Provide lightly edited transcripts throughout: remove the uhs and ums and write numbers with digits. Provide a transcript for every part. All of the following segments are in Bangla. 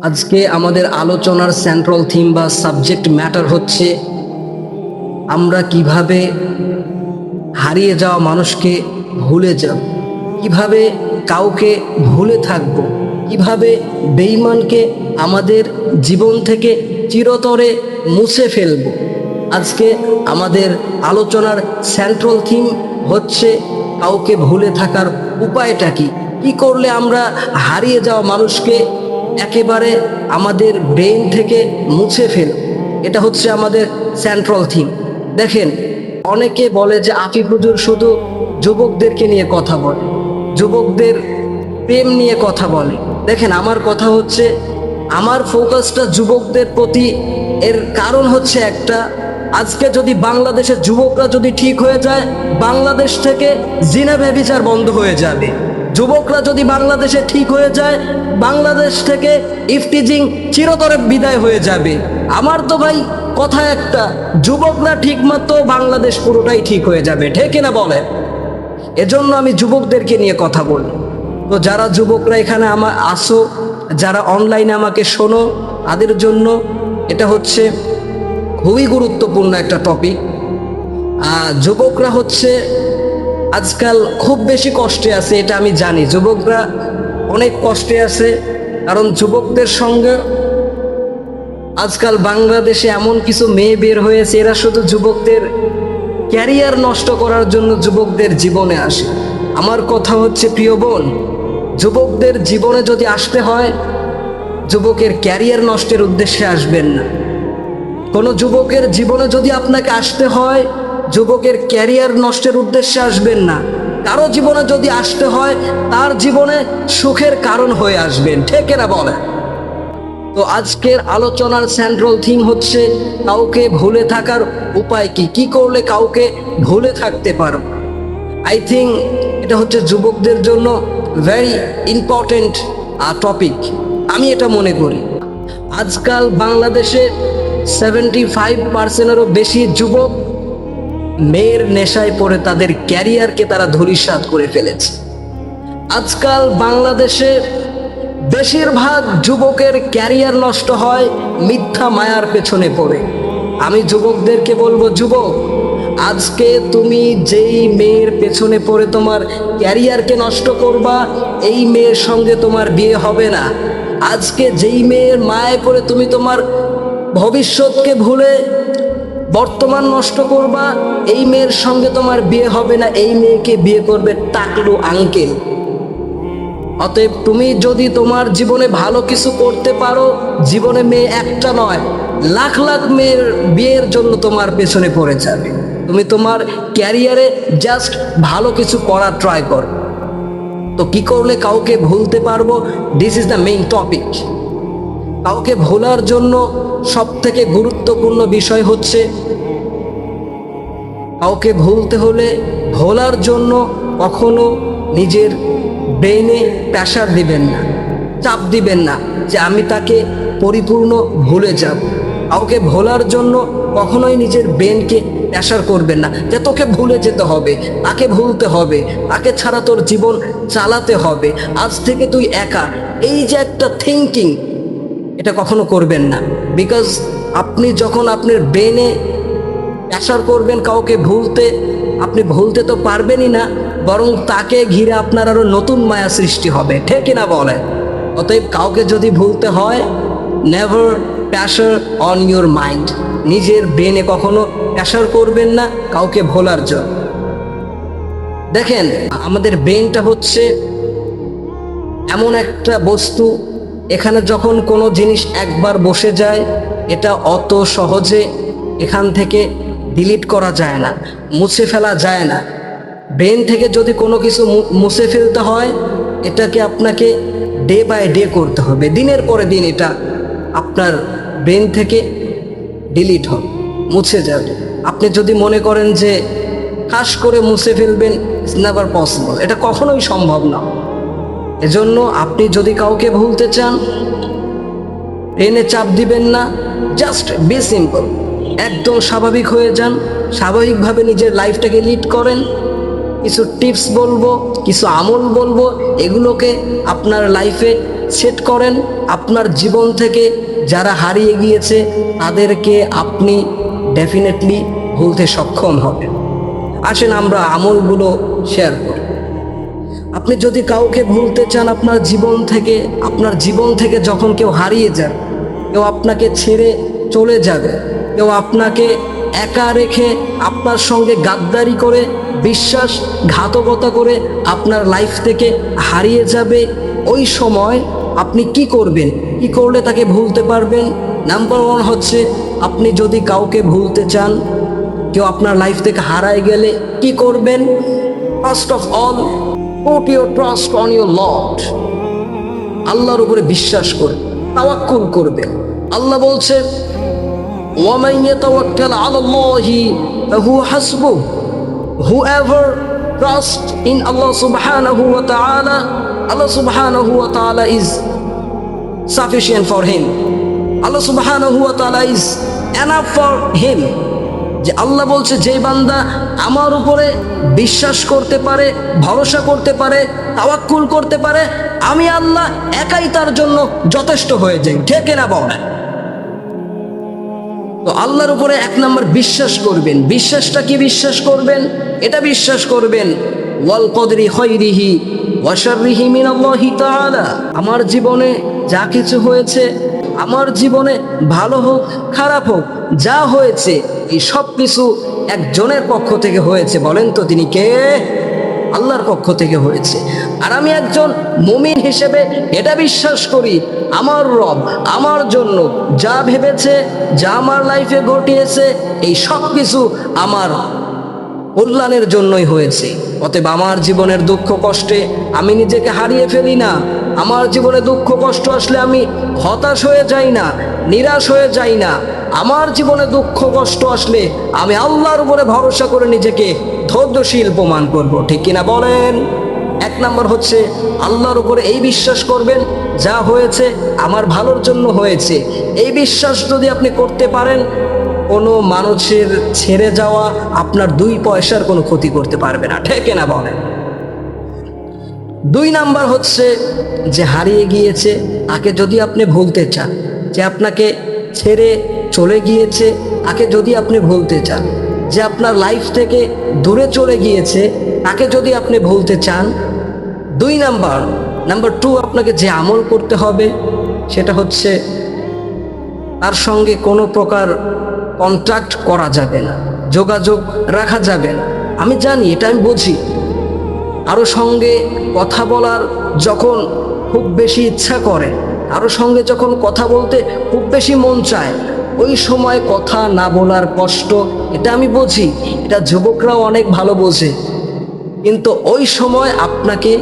আজকে আমাদের আলোচনার সেন্ট্রাল থিম বা সাবজেক্ট ম্যাটার হচ্ছে আমরা কিভাবে হারিয়ে যাওয়া মানুষকে ভুলে যাব, কিভাবে কাউকে ভুলে থাকব, কিভাবে বেঈমানকে আমাদের জীবন থেকে চিরতরে মুছে ফেলব। আজকে আমাদের আলোচনার সেন্ট্রাল থিম হচ্ছে কাউকে ভুলে থাকার উপায়টা কি, কি করলে আমরা হারিয়ে যাওয়া মানুষকে একেবারে আমাদের ব্রেন থেকে মুছে ফেলব। এটা হচ্ছে আমাদের সেন্ট্রাল থিম। দেখেন, অনেকে বলে যে আফিফ হুজুর শুধু যুবকদেরকে নিয়ে কথা বলে, যুবকদের প্রেম নিয়ে কথা বলে। দেখেন, আমার কথা হচ্ছে আমার ফোকাসটা যুবকদের প্রতি। এর কারণ হচ্ছে একটা, আজকে যদি বাংলাদেশের যুবকরা যদি ঠিক হয়ে যায়, বাংলাদেশ থেকে জিনা ব্যভিচার বন্ধ হয়ে যাবে। যুবকরা যদি বাংলাদেশে ঠিক হয়ে যায়, বাংলাদেশ থেকে ইফটিজিং চিরতরে বিদায় হয়ে যাবে। আমার তো ভাই কথা একটা, যুবকরা ঠিক মতো বাংলাদেশ পুরোটাই ঠিক হয়ে যাবে, ঠিক না বলে? এজন্য আমি যুবকদেরকে নিয়ে কথা বলি। তো যারা যুবকরা এখানে আমার আসো, যারা অনলাইনে আমাকে শোনো, তাদের জন্য এটা হচ্ছে খুবই গুরুত্বপূর্ণ একটা টপিক। যুবকরা হচ্ছে আজকাল খুব বেশি কষ্টে আছে, এটা আমি জানি। যুবকরা অনেক কষ্টে আছে, কারণ যুবকদের সঙ্গে আজকাল বাংলাদেশে এমন কিছু মেয়ে বের হয়েছে, এরা শুধু যুবকদের ক্যারিয়ার নষ্ট করার জন্য যুবকদের জীবনে আসে। আমার কথা হচ্ছে, প্রিয় বোন, যুবকদের জীবনে যদি আসতে হয়, যুবকের ক্যারিয়ার নষ্টের উদ্দেশ্যে আসবেন না। কোনো যুবকের জীবনে যদি আপনাকে আসতে হয়, যুবকের ক্যারিয়ার নষ্টের উদ্দেশ্যে আসবেন না। কারো জীবনে যদি আসতে হয়, তার জীবনে সুখের কারণ হয়ে আসবেন, ঠিক না বলে? তো আজকের আলোচনার সেন্ট্রাল থিম হচ্ছে কাউকে ভুলে থাকার উপায় কি, কি করলে কাউকে ভুলে থাকতে পারো। আই থিঙ্ক এটা হচ্ছে যুবকদের জন্য ভেরি ইম্পর্টেন্ট টপিক, আমি এটা মনে করি। আজকাল বাংলাদেশে 75%-এরও বেশি যুবক মেয়ের নেশায় পড়ে তাদের ক্যারিয়ারকে তারা ধূলিসাৎ করে ফেলেছে। আজকাল বাংলাদেশে বেশিরভাগ যুবকের ক্যারিয়ার নষ্ট হয় মিথ্যা মায়ার পেছনে পড়ে। আমি যুবকদেরকে বলবো, যুবক, আজকে তুমি যেই মেয়ের পেছনে পড়ে তোমার ক্যারিয়ারকে নষ্ট করবা, এই মেয়ের সঙ্গে তোমার বিয়ে হবে না। আজকে যেই মেয়ের মায়ায় পড়ে তুমি তোমার ভবিষ্যৎকে ভুলে বর্তমান নষ্ট করবা, এই মেয়ের সঙ্গে তোমার বিয়ে হবে না। এই মেয়েকে বিয়ে করবে টাকলু আঙ্কেল। অতএব তুমি যদি তোমার জীবনে ভালো কিছু করতে পারো, জীবনে মেয়ে একটা নয়, লাখ লাখ মেয়ের বিয়ের জন্য তোমার পেছনে পড়ে যাবে। তুমি তোমার ক্যারিয়ারে জাস্ট ভালো কিছু করার ট্রাই করো। তো কি করলে কাউকে ভুলতে পারবো? This is the main topic. কাউকে ভোলার জন্য সব থেকে গুরুত্বপূর্ণ বিষয় হচ্ছে, কাউকে ভুলতে হলে ভোলার জন্য কখনো নিজের ব্রেনে প্রেশার দিবেন না, চাপ দিবেন না যে আমি তাকে পরিপূর্ণ ভুলে যাব। কাউকে ভোলার জন্য কখনোই নিজের ব্রেনকে প্রেশার করবেন না যে তোকে ভুলে যেতে হবে, তাকে ভুলতে হবে, তাকে ছাড়া তোর জীবন চালাতে হবে, আজ থেকে তুই একা। এই যে একটা থিঙ্কিং, এটা কখনো করবেন না। বিকজ আপনি যখন আপনার ব্রেনে প্রেশার করবেন কাউকে ভুলতে, আপনি ভুলতে তো পারবেনই না, বরং তাকে ঘিরে আপনার আরো নতুন মায়া সৃষ্টি হবে, ঠিক না বলে? অতএব কাউকে যদি ভুলতে হয়, never pressure on your mind. নিজের ব্রেনে কখনো প্রেশার করবেন না কাউকে ভোলার জন্য। দেখেন, আমাদের ব্রেনটা হচ্ছে এমন একটা বস্তু, এখানে যখন কোনো জিনিস একবার বসে যায়, এটা অত সহজে এখান থেকে ডিলিট করা যায় না, মুছে ফেলা যায় না। ব্রেন থেকে যদি কোনো কিছু মুছে ফেলতে হয়, এটাকে আপনাকে ডে বাই ডে করতে হবে, দিনের পরে দিন এটা আপনার ব্রেন থেকে ডিলিট হবে, মুছে যাবে। আপনি যদি মনে করেন যে খাস করে মুছে ফেলবেন, ইটস নেভার পসিবল, এটা কখনোই সম্ভব না। এজন্য আপনি যদি কাউকে ভুলতে চান, ব্রেনে চাপ দিবেন না, জাস্ট বি সিম্পল, একদম স্বাভাবিক হয়ে যান, স্বাভাবিকভাবে নিজের লাইফটাকে লিড করেন। কিছু টিপস বলবো, কিছু আমল বলবো, এগুলোকে আপনার লাইফে সেট করেন, আপনার জীবন থেকে যারা হারিয়ে গিয়েছে তাদেরকে আপনি ডেফিনেটলি ভুলতে সক্ষম হবেন। আসেন আমরা আমলগুলো শেয়ার করি। আপনি যদি কাউকে ভুলতে চান আপনার জীবন থেকে যখন কেউ হারিয়ে যাবে, কেউ আপনাকে ছেড়ে চলে যাবে, কেউ আপনাকে একা রেখে আপনার সঙ্গে গাদ্দারি করে বিশ্বাসঘাতকতা করে আপনার লাইফ থেকে হারিয়ে যাবে, ওই সময় আপনি কি করবেন, কি করলে তাকে ভুলতে পারবেন? নাম্বার 1 হচ্ছে, আপনি যদি কাউকে ভুলতে চান, কেউ আপনার লাইফ থেকে হারায় গেলে কি করবেন? First of all, put your trust on your Lord. আল্লাহর উপরে বিশ্বাস করে তাওয়াক্কুল করবেন। আল্লাহ বলছে, وَمَنْ يَتَوَكَّلْ عَلَى اللَّهِ فَهُوَ حَسْبُهُ. Whoever trusts in Allah subhanahu wa ta'ala, Allah subhanahu wa ta'ala is sufficient for him. Allah subhanahu wa ta'ala is enough for him. যে আল্লাহ বলছে, যে বান্দা আমার উপরে বিশ্বাস করতে পারে, ভরসা করতে পারে, তাওয়াক্কুল করতে পারে, আমি আল্লাহ একাই তার জন্য যথেষ্ট হয়ে যাই। ঠিক না বলেন? তো আল্লাহর উপরে 1 নম্বর বিশ্বাস করবেন। বিশ্বাসটা কি বিশ্বাস করবেন? এটা বিশ্বাস করবেন, ওয়াল কদরি খায়রিহি ওয়া শাররিহি মিনাল্লাহি তাআলা। আমার জীবনে যা কিছু হয়েছে, আমার জীবনে ভালো হোক খারাপ হোক, যা হয়েছে এই সব কিছু একজনের পক্ষ থেকে হয়েছে। বলেন তো তিনি কে? আল্লাহর পক্ষ থেকে হয়েছে। আর আমি একজন মুমিন হিসেবে এটা বিশ্বাস করি, আমার রব আমার জন্য যা ভেবেছে, যা আমার লাইফে ঘটিয়েছে, এই সব কিছু আমার কল্যাণের জন্যই হয়েছে। অতএব আমার জীবনের দুঃখ কষ্টে আমি নিজেকে হারিয়ে ফেলি না। আমার জীবনে দুঃখ কষ্ট আসলে আমি হতাশ হয়ে যাই না, নিরাশ হয়ে যাই না। আমার জীবনে দুঃখ কষ্ট আসলে আমি আল্লাহর উপরে ভরসা করে নিজেকে ধৈর্যশীল প্রমাণ করব। ঠিক কিনা বলেন? 1 নম্বর হচ্ছে, আল্লাহর উপরে এই বিশ্বাস করবেন, যা হয়েছে আমার ভালোর জন্য হয়েছে। এই বিশ্বাস যদি আপনি করতে পারেন, কোনো মানুষের ছেড়ে যাওয়া আপনার 2 পয়সার কোনো ক্ষতি করতে পারবে না। ঠিক না বলেন? 2 নাম্বার হচ্ছে, যে হারিয়ে গিয়েছে তাকে যদি আপনি ভুলতে চান, যে আপনাকে ছেড়ে চলে গিয়েছে তাকে যদি আপনি ভুলতে চান, যে আপনার লাইফ থেকে দূরে চলে গিয়েছে তাকে যদি আপনি ভুলতে চান, 2 নাম্বার 2 আপনাকে যে আমল করতে হবে সেটা হচ্ছে, তার সঙ্গে কোনো প্রকার কন্ট্যাক্ট করা যাবে না, যোগাযোগ রাখা যাবে না। আমি জানি, এটা আমি বুঝি, কারো সঙ্গে কথা বলার যখন খুব বেশি ইচ্ছা করে, কারো সঙ্গে যখন কথা বলতে খুব বেশি মন চায়, ওই সময় কথা না বলার কষ্ট, এটা আমি বুঝি, এটা যুবকরাও অনেক ভালো বোঝে। কিন্তু ওই সময় আপনাকে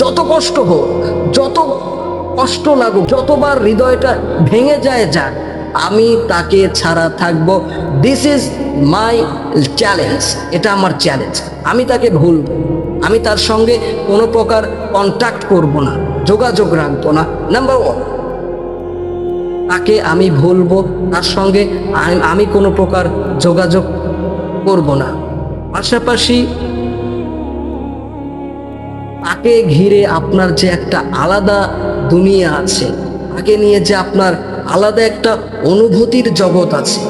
যত কষ্ট হোক, যত কষ্ট লাগুক, যতবার হৃদয়টা ভেঙে যায় যাক, আমি তাকে ছাড়া থাকবো। দিস ইজ মাই চ্যালেঞ্জ, এটা আমার চ্যালেঞ্জ। আমি তাকে ভুলবো, আমি তার সঙ্গে কোনো প্রকার কন্ট্যাক্ট করব না, যোগাযোগ রাখবো না। নাম্বার 1, তাকে আমি ভুলবো, তার সঙ্গে আমি কোনো প্রকার যোগাযোগ করব না। পাশাপাশি তাকে ঘিরে আপনার যে একটা আলাদা দুনিয়া আছে, তাকে নিয়ে যে আপনার আলাদা একটা অনুভূতির জগৎ আছে,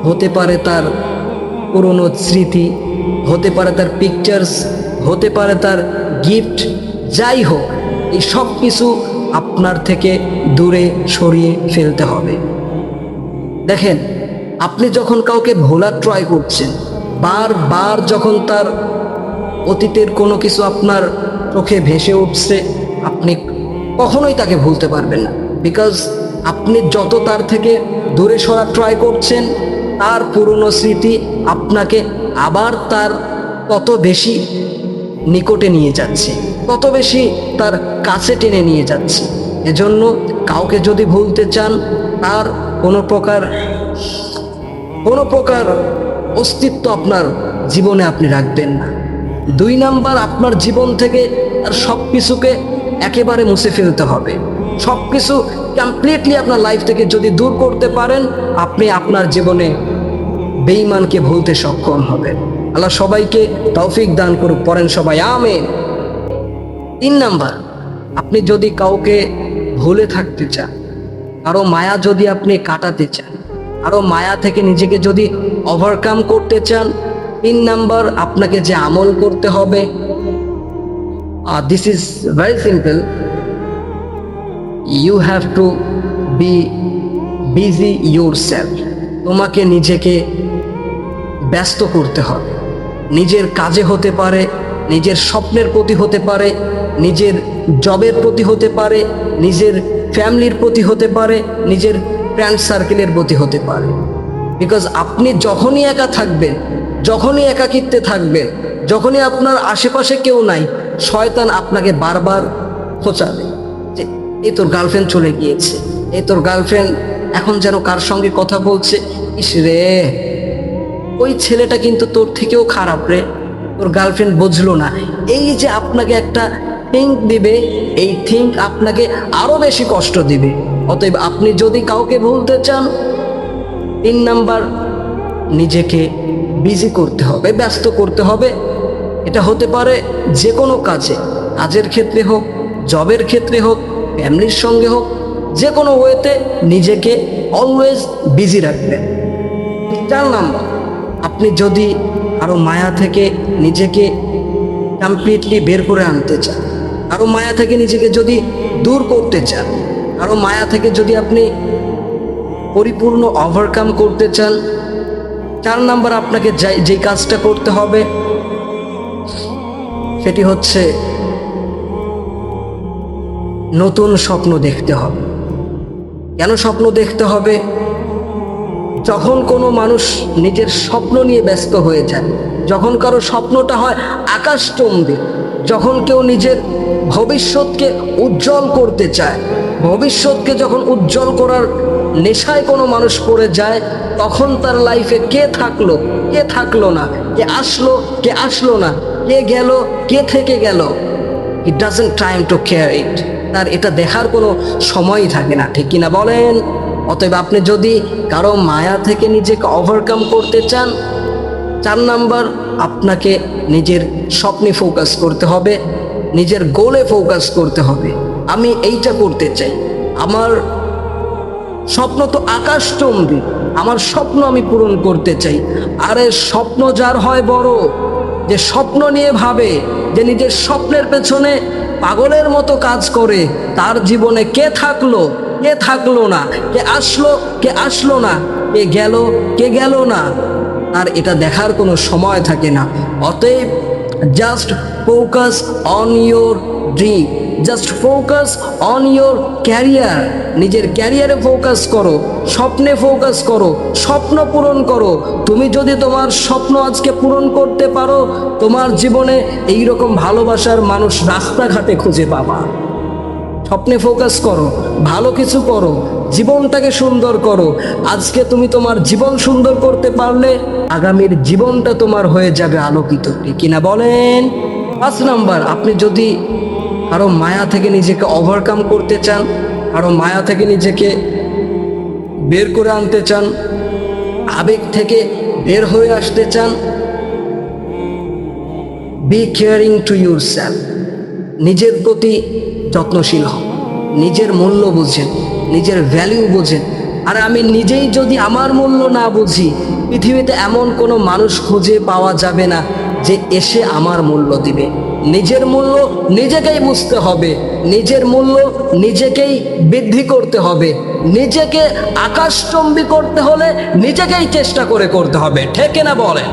হতে পারে তার পুরনো স্মৃতি, হতে পারে তার পিকচার্স, হতে পারে তার গিফট, যাই হোক, এই সব কিছু আপনার থেকে দূরে সরিয়ে ফেলতে হবে। দেখেন, আপনি যখন কাউকে ভোলার ট্রাই করছেন, বারবার যখন তার অতীতের কোনো কিছু আপনার চোখে ভেসে উঠছে, আপনি কখনোই তাকে ভুলতে পারবেন না। বিকজ আপনি যত তার থেকে দূরে সরা ট্রাই করছেন, তার পুরনো স্মৃতি আপনাকে আবার তার তত বেশি নিকটে নিয়ে যাচ্ছে, তত বেশি তার কাছে টেনে নিয়ে যাচ্ছে। এজন্য কাউকে যদি ভুলতে চান, তার কোনো প্রকার অস্তিত্ব আপনার জীবনে আপনি রাখবেন না। 2 নাম্বার, আপনার জীবন থেকে তার সব কিছুকে একেবারে মুছে ফেলতে হবে। সব কিছু কমপ্লিটলি আপনার লাইফ থেকে যদি দূর করতে পারেন, আপনি আপনার জীবনে বেঈমানকে ভুলতে সক্ষম হবেন। আল্লাহ সবাইকে তৌফিক দান করুক। পড়েন সবাই আমিন। 3 নাম্বার, আপনি যদি কাউকে ভুলে থাকতে চান, কারো মায়া যদি আপনি কাটাতে চান, কারো মায়া থেকে নিজেকে যদি ওভারকাম করতে চান, 3 নাম্বার আপনাকে যে আমল করতে হবে, this is very simple. You have to be busy yourself. তোমাকে নিজেকে ব্যস্ত করতে হবে। নিজের কাজে হতে পারে, নিজের স্বপ্নের প্রতি হতে পারে, নিজের জবের প্রতি হতে পারে, নিজের ফ্যামিলির প্রতি হতে পারে, নিজের ফ্রেন্ড সার্কেলের প্রতি হতে পারে। বিকজ আপনি যখনই একা থাকবেন, যখনই একাকিত্বে থাকবেন, যখনই আপনার আশেপাশে কেউ নাই, শয়তান আপনাকে বারবার খোঁচাবে যে এই তোর গার্লফ্রেন্ড চলে গিয়েছে, এই তোর গার্লফ্রেন্ড এখন যেন কার সঙ্গে কথা বলছে, ইস রে ওই ছেলেটা কিন্তু তোর থেকেও খারাপ রে, তোর গার্লফ্রেন্ড বুঝলো না। এই যে আপনাকে একটা থিঙ্ক দিবে, এই থিঙ্ক আপনাকে আরো বেশি কষ্ট দিবে। অতএব আপনি যদি কাউকে ভুলতে চান, 3 নাম্বার নিজেকে বিজি করতে হবে, ব্যস্ত করতে হবে। এটা হতে পারে যে কোনো কাজে, কাজের ক্ষেত্রে হোক, জবের ক্ষেত্রে হোক, ফ্যামিলির সঙ্গে হোক, যে কোনো ওয়েতে নিজেকে অলওয়েজ বিজি রাখবেন। 4 নাম্বার, আপনি যদি আরো মায়া থেকে নিজেকে কমপ্লিটলি বের করে আনতে চান, আরো মায়া থেকে নিজেকে যদি দূর করতে চান, আরো মায়া থেকে যদি আপনি পরিপূর্ণ ওভারকাম করতে চান, 4 নাম্বার আপনাকে যে কাজটা করতে হবে সেটি হচ্ছে নতুন স্বপ্ন দেখতে হবে। কেন স্বপ্ন দেখতে হবে? যখন কোনো মানুষ নিজের স্বপ্ন নিয়ে ব্যস্ত হয়ে যায়, যখন কারো স্বপ্নটা হয় আকাশচুম্বী, যখন কেউ নিজের ভবিষ্যৎকে উজ্জ্বল করতে চায়, ভবিষ্যৎকে যখন উজ্জ্বল করার নেশায় কোনো মানুষ পড়ে যায়, তখন তার লাইফে কে থাকলো, কে থাকলো না, কে আসলো, কে আসলো না, কে গেল, কে থেকে গেল, it doesn't time to care it. তার এটা দেখার কোনো সময়ই থাকে না, ঠিক কিনা বলেন? অতএব আপনি যদি কারো মায়া থেকে নিজেকে ওভারকাম করতে চান, 4 নাম্বার আপনাকে নিজের স্বপ্নে ফোকাস করতে হবে, নিজের গোলে ফোকাস করতে হবে। আমি এইটা করতে চাই, আমার স্বপ্ন তো আকাশচুম্বী, আমার স্বপ্ন আমি পূরণ করতে চাই। আরে স্বপ্ন যার হয় বড়, যে স্বপ্ন নিয়ে ভাবে, যে নিজের স্বপ্নের পেছনে পাগলের মতো কাজ করে, তার জীবনে কে থাকলো, কে থাকলো না, কে আসলো, কে আসলো না, কে গেল, কে গেল না, আর এটা দেখার কোনো সময় থাকে না। অতএব just focus on your dream, just focus on your career. নিজের ক্যারিয়ারে ফোকাস করো, স্বপ্নে ফোকাস করো, স্বপ্ন পূরণ করো। তুমি যদি তোমার স্বপ্ন আজকে পূরণ করতে পারো, তোমার জীবনে এইরকম ভালোবাসার মানুষ রাস্তাঘাটে খুঁজে পাবা। স্বপ্নে ফোকাস করো, ভালো কিছু করো, জীবনটাকে সুন্দর করো। আজকে তুমি তোমার জীবন সুন্দর করতে পারলে আগামীর জীবনটা তোমার হয়ে যাবে আলোকিত, ঠিক কিনা বলেন? 5 নাম্বার, আপনি যদি কারো মায়া থেকে নিজেকে ওভারকাম করতে চান, কারো মায়া থেকে নিজেকে বের করে আনতে চান, আবেগ থেকে বের হয়ে আসতে চান, বি কেয়ারিং টু ইউরসেলফ। নিজের প্রতি যত্নশীল হন, নিজের মূল্য বুঝেন, নিজের ভ্যালু বোঝেন। আর আমি নিজেই যদি আমার মূল্য না বুঝি, পৃথিবীতে এমন কোনো মানুষ খুঁজে পাওয়া যাবে না যে এসে আমার মূল্য দিবে। নিজের মূল্য নিজেকেই বুঝতে হবে, নিজের মূল্য নিজেকেই বৃদ্ধি করতে হবে, নিজেকে আকাশচুম্বী করতে হলে নিজেকেই চেষ্টা করে করতে হবে, ঠিক না বলেন?